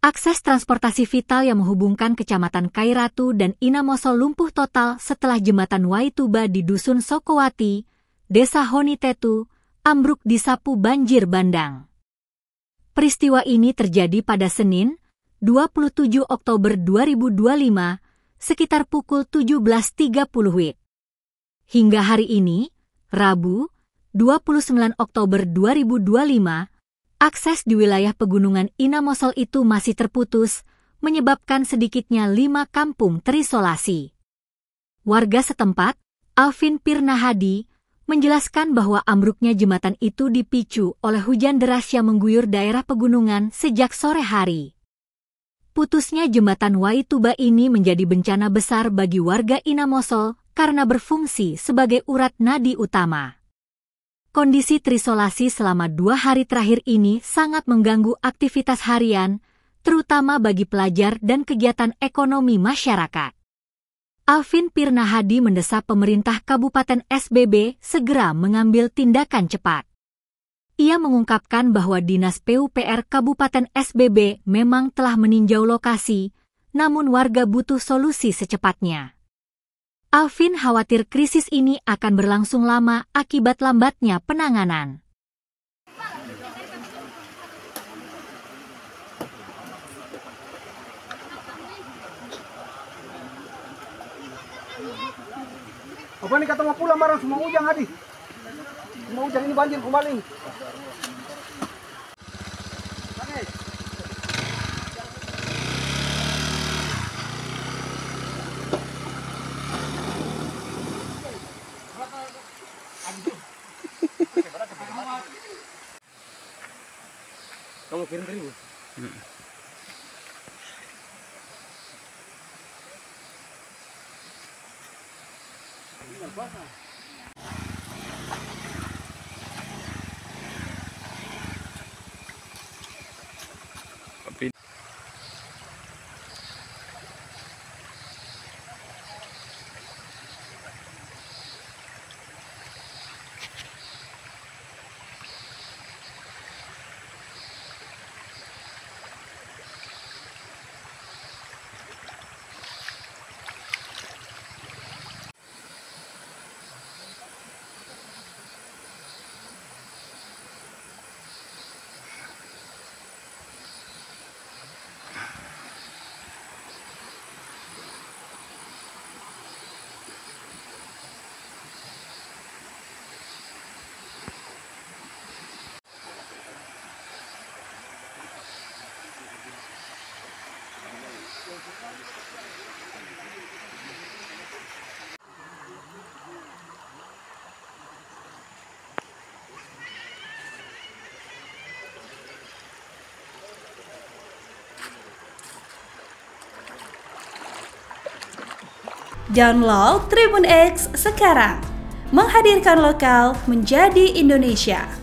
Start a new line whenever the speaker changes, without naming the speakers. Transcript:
Akses transportasi vital yang menghubungkan Kecamatan Kairatu dan Inamosol lumpuh total setelah jembatan Waituba di Dusun Sokowati, Desa Honitetu, ambruk disapu banjir bandang. Peristiwa ini terjadi pada Senin, 27 Oktober 2025, sekitar pukul 17.30 WIB. Hingga hari ini, Rabu, 29 Oktober 2025, akses di wilayah pegunungan Inamosol itu masih terputus, menyebabkan sedikitnya 5 kampung terisolasi. Warga setempat, Alvin Pirnahadi, menjelaskan bahwa ambruknya jembatan itu dipicu oleh hujan deras yang mengguyur daerah pegunungan sejak sore hari. Putusnya jembatan Waituba ini menjadi bencana besar bagi warga Inamosol karena berfungsi sebagai urat nadi utama. Kondisi terisolasi selama 2 hari terakhir ini sangat mengganggu aktivitas harian, terutama bagi pelajar dan kegiatan ekonomi masyarakat. Alvin Pirnahadi mendesak pemerintah Kabupaten SBB segera mengambil tindakan cepat. Ia mengungkapkan bahwa Dinas PUPR Kabupaten SBB memang telah meninjau lokasi, namun warga butuh solusi secepatnya. Alvin khawatir krisis ini akan berlangsung lama akibat lambatnya penanganan.
Apa nih kata mau pulang barang semua hujan Hadi? Semua hujan ini banjir kembali. Kamu kirim tadi Bu?
Download Tribun X sekarang, menghadirkan lokal menjadi Indonesia.